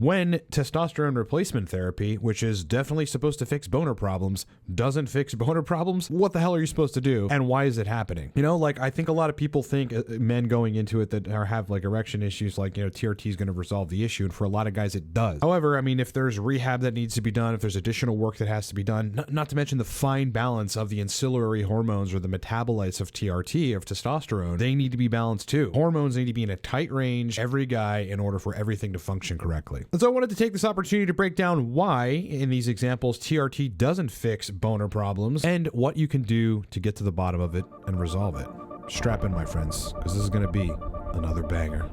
when testosterone replacement therapy, which is definitely supposed to fix boner problems, doesn't fix boner problems? What the hell are you supposed to do? And why is it happening? You know, like, I think a lot of people think men going into it that have like erection issues, like, you know, TRT is going to resolve the issue. And for a lot of guys, it does. However, I mean, if there's rehab that needs to be done, if there's additional work that has to be done, not to mention the fine balance of the ancillary hormones or the metabolites of TRT, of testosterone, they need to be balanced too. Hormones need to be in a tight range, every guy, in order for everything to function correctly. And so I wanted to take this opportunity to break down why, in these examples, TRT doesn't fix boner problems and what you can do to get to the bottom of it and resolve it. Strap in, my friends, because this is going to be another banger.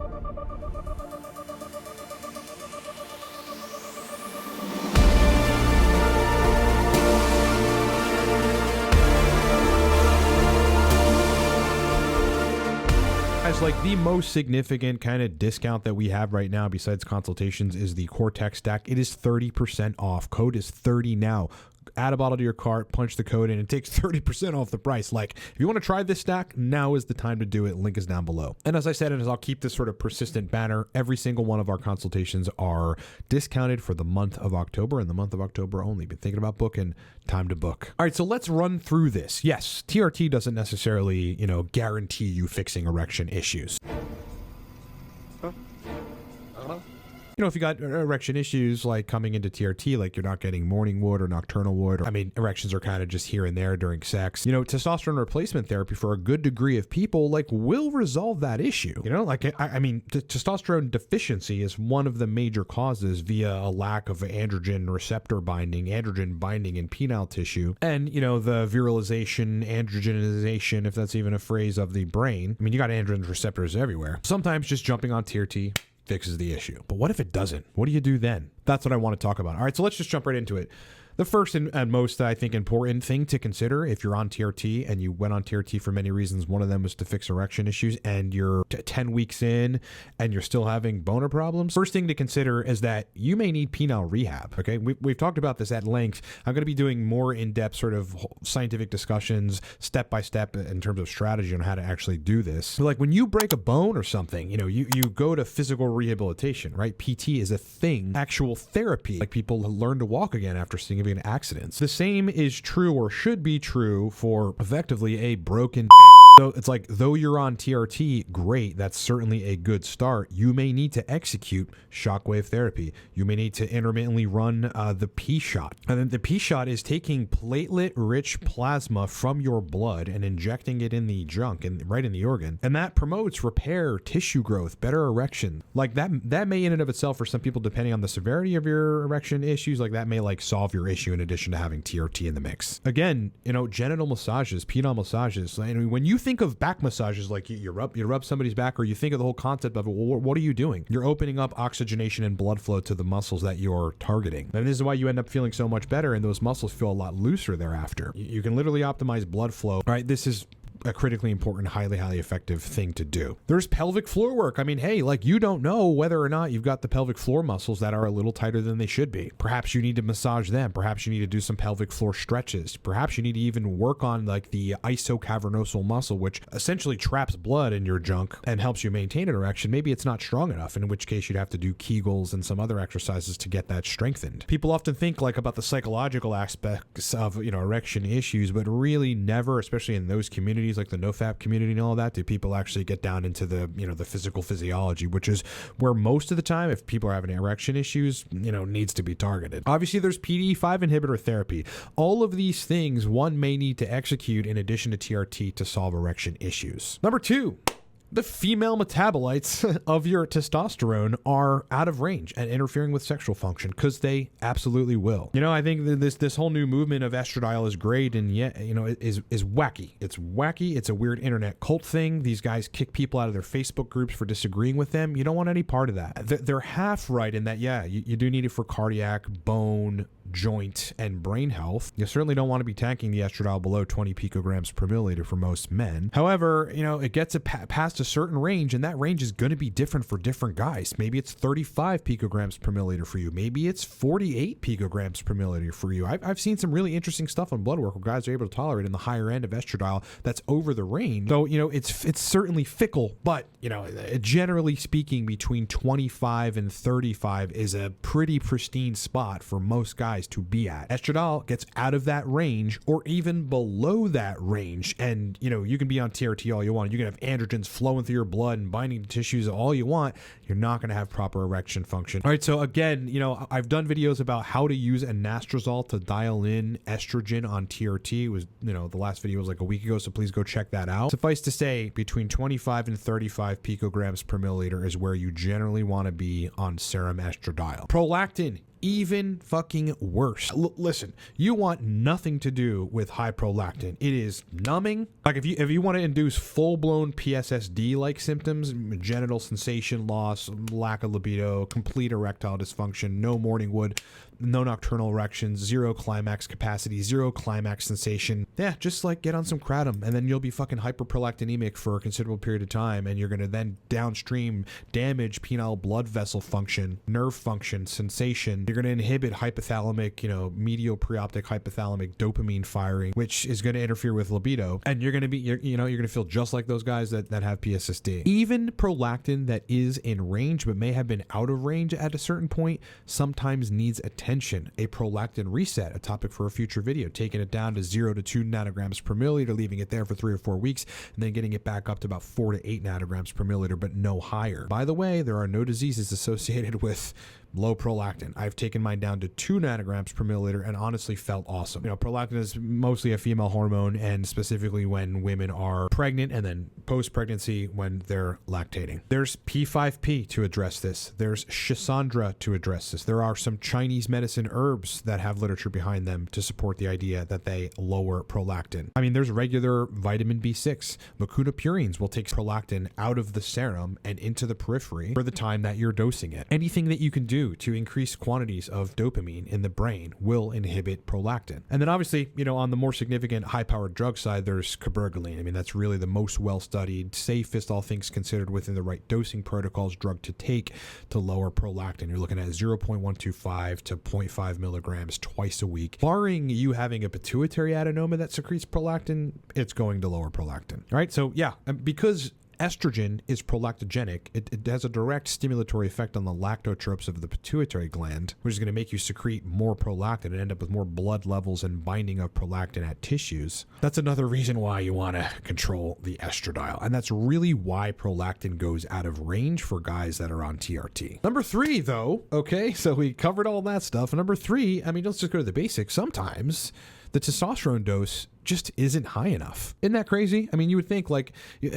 Like the most significant kind of discount that we have right now besides consultations is the Cortex stack. It is 30% off. Code is 30 now. Add a bottle to your cart, punch the code in, and it takes 30% off the price. Like, if you want to try this stack, now is the time to do it. Link is down below. And as I said, and as I'll keep this sort of persistent banner, every single one of our consultations are discounted for the month of October, and the month of October only. Been thinking about booking, time to book. All right, so let's run through this. Yes, TRT doesn't necessarily, you know, guarantee you fixing erection issues. You know, if you got erection issues like coming into TRT, like you're not getting morning wood or nocturnal wood, or, I mean, erections are kind of just here and there during sex. You know, testosterone replacement therapy for a good degree of people, like, will resolve that issue. You know, like, I mean, testosterone deficiency is one of the major causes via a lack of androgen receptor binding, androgen binding in penile tissue, and, you know, the virilization, androgenization, if that's even a phrase, of the brain. I mean, you got androgen receptors everywhere. Sometimes just jumping on TRT fixes the issue. But what if it doesn't? What do you do then? That's what I want to talk about. All right, so let's just jump right into it. The first and most, I think, important thing to consider if you're on TRT and you went on TRT for many reasons, one of them was to fix erection issues, and you're 10 weeks in and you're still having boner problems, first thing to consider is that you may need penile rehab, okay? We've talked about this at length. I'm going to be doing more in-depth sort of scientific discussions, step-by-step in terms of strategy on how to actually do this. So like when you break a bone or something, you know, you go to physical rehabilitation, right? PT is a thing, actual therapy. Like people learn to walk again after significant accidents. The same is true, or should be true, for effectively a broken So it's like, though you're on TRT, great, that's certainly a good start. You may need to execute shockwave therapy. You may need to intermittently run the P shot. And then the P shot is taking platelet-rich plasma from your blood and injecting it in the junk and right in the organ. And that promotes repair, tissue growth, better erection. Like that may in and of itself, for some people, depending on the severity of your erection issues, like that may like solve your issue in addition to having TRT in the mix. Again, you know, genital massages, penile massages, and when you think of back massages, like you rub somebody's back, or you think of the whole concept of it, well, what are you doing? You're opening up oxygenation and blood flow to the muscles that you're targeting. And this is why you end up feeling so much better, and those muscles feel a lot looser thereafter. You can literally optimize blood flow. All right, this is a critically important, highly effective thing to do. There's pelvic floor work. I mean, hey, like you don't know whether or not you've got the pelvic floor muscles that are a little tighter than they should be. Perhaps you need to massage them. Perhaps you need to do some pelvic floor stretches. Perhaps you need to even work on like the isocavernosal muscle, which essentially traps blood in your junk and helps you maintain an erection. Maybe it's not strong enough, in which case you'd have to do Kegels and some other exercises to get that strengthened. People often think like about the psychological aspects of, you know, erection issues, but really never, especially in those communities like the NoFap community and all that, do people actually get down into the, you know, the physical physiology, which is where most of the time, if people are having erection issues, you know, needs to be targeted. Obviously, there's PDE5 inhibitor therapy. All of these things one may need to execute in addition to TRT to solve erection issues. Number two, the female metabolites of your testosterone are out of range and interfering with sexual function, because they absolutely will. You know, I think this whole new movement of estradiol is great, and yet, you know, is wacky. It's wacky. It's a weird internet cult thing. These guys kick people out of their Facebook groups for disagreeing with them. You don't want any part of that. They're half right in that, yeah, you do need it for cardiac, bone, joint and brain health. You certainly don't want to be tanking the estradiol below 20 picograms per milliliter for most men. However, it gets past a certain range, and that range is going to be different for different guys. Maybe it's 35 picograms per milliliter for you. Maybe it's 48 picograms per milliliter for you. I've seen some really interesting stuff on blood work where guys are able to tolerate in the higher end of estradiol that's over the range. So, it's certainly fickle, but, generally speaking, between 25 and 35 is a pretty pristine spot for most guys to be at. Estradiol gets out of that range or even below that range, and you can be on TRT all you want. You can have androgens flowing through your blood and binding to tissues all you want. You're not going to have proper erection function. All right, so again, I've done videos about how to use anastrozole to dial in estrogen on TRT. It was, the last video was like a week ago, so please go check that out. Suffice to say, between 25 and 35 picograms per milliliter is where you generally want to be on serum estradiol. Prolactin, even fucking worse. Listen, you want nothing to do with high prolactin. It is numbing. Like if you want to induce full-blown PSSD like symptoms, genital sensation loss, lack of libido, complete erectile dysfunction, no morning wood, no nocturnal erections, zero climax capacity, zero climax sensation. Yeah, just like get on some kratom, and then you'll be fucking hyperprolactinemic for a considerable period of time, and you're going to then downstream damage penile blood vessel function, nerve function, sensation. You're going to inhibit hypothalamic, medial preoptic hypothalamic dopamine firing, which is going to interfere with libido, and you're going to be, you're going to feel just like those guys that have PSSD. Even prolactin that is in range but may have been out of range at a certain point sometimes needs attention. A prolactin reset, a topic for a future video, taking it down to 0 to 2 nanograms per milliliter, leaving it there for 3 or 4 weeks, and then getting it back up to about 4 to 8 nanograms per milliliter, but no higher. By the way, there are no diseases associated with low prolactin. I've taken mine down to 2 nanograms per milliliter and honestly felt awesome. Prolactin is mostly a female hormone, and specifically when women are pregnant and then post-pregnancy when they're lactating. There's P5P to address this. There's Schisandra to address this. There are some Chinese medicine herbs that have literature behind them to support the idea that they lower prolactin. There's regular vitamin B6. Mucuna purines will take prolactin out of the serum and into the periphery for the time that you're dosing it. Anything that you can do to increase quantities of dopamine in the brain will inhibit prolactin. And then obviously, on the more significant high-powered drug side, there's cabergoline. That's really the most well-studied, safest, all things considered within the right dosing protocols, drug to take to lower prolactin. You're looking at 0.125 to 0.5 milligrams twice a week. Barring you having a pituitary adenoma that secretes prolactin, it's going to lower prolactin. All right, so yeah, because estrogen is prolactogenic, it has a direct stimulatory effect on the lactotropes of the pituitary gland, which is going to make you secrete more prolactin and end up with more blood levels and binding of prolactin at tissues. That's another reason why you want to control the estradiol. And that's really why prolactin goes out of range for guys that are on TRT. Number 3, though, okay, so we covered all that stuff. Number 3, let's just go to the basics. Sometimes the testosterone dose just isn't high enough. Isn't that crazy? You would think,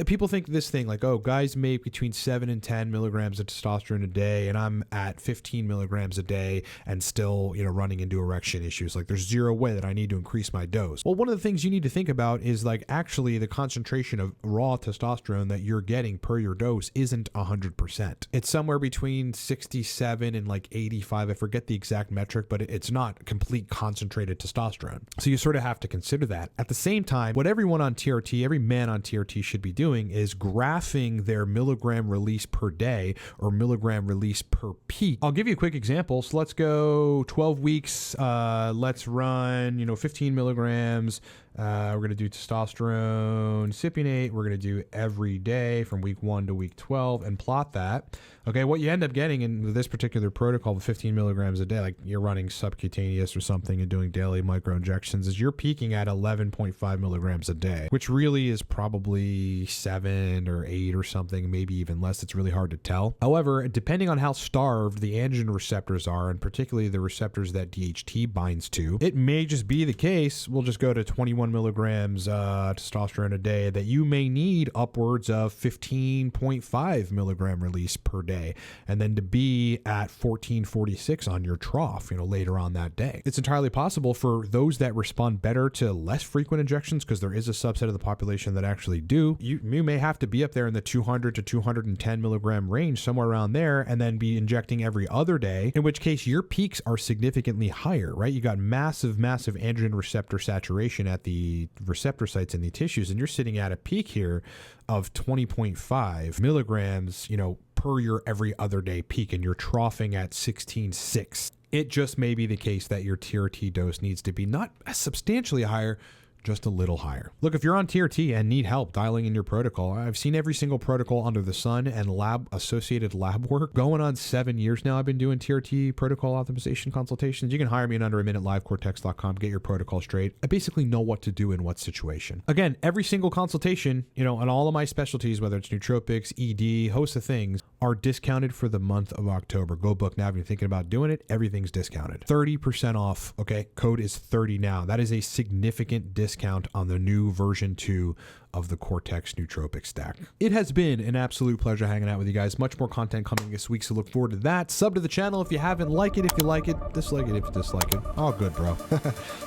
people think this thing, oh, guys make between 7 and 10 milligrams of testosterone a day, and I'm at 15 milligrams a day and still, running into erection issues. There's zero way that I need to increase my dose. Well, one of the things you need to think about is, actually the concentration of raw testosterone that you're getting per your dose isn't 100%. It's somewhere between 67 and 85. I forget the exact metric, but it's not complete concentrated testosterone. So you sort of have to consider that. At the same time, what everyone on TRT, every man on TRT should be doing is graphing their milligram release per day or milligram release per peak. I'll give you a quick example. So let's go 12 weeks. Let's run, 15 milligrams. We're going to do testosterone cypionate. We're going to do every day from week 1 to week 12 and plot that. Okay, what you end up getting in this particular protocol of 15 milligrams a day, you're running subcutaneous or something and doing daily microinjections, is you're peaking at 11.5 milligrams a day, which really is probably 7 or 8 or something, maybe even less. It's really hard to tell. However, depending on how starved the androgen receptors are, and particularly the receptors that DHT binds to, it may just be the case we'll just go to 21 31 milligrams testosterone a day, that you may need upwards of 15.5 milligram release per day, and then to be at 1446 on your trough, later on that day. It's entirely possible for those that respond better to less frequent injections, because there is a subset of the population that actually do. You may have to be up there in the 200 to 210 milligram range, somewhere around there, and then be injecting every other day, in which case your peaks are significantly higher, right? You got massive androgen receptor saturation at the receptor sites in the tissues, and you're sitting at a peak here of 20.5 milligrams, per your every other day peak, and you're troughing at 16.6. It just may be the case that your TRT dose needs to be not substantially higher, just a little higher. Look, if you're on TRT and need help dialing in your protocol, I've seen every single protocol under the sun and associated lab work. Going on 7 years now, I've been doing TRT protocol optimization consultations. You can hire me in under a minute, livecortex.com, get your protocol straight. I basically know what to do in what situation. Again, every single consultation, on all of my specialties, whether it's nootropics, ED, host of things, are discounted for the month of October. Go book now if you're thinking about doing it. Everything's discounted. 30% off, okay? Code is 30 now. That is a significant discount on the new version 2 of the Cortex nootropic stack. It has been an absolute pleasure hanging out with you guys. Much more content coming this week, so look forward to that. Sub to the channel if you haven't. Like it if you like it. Dislike it if you dislike it. All good, bro.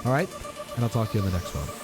All right, and I'll talk to you in the next one.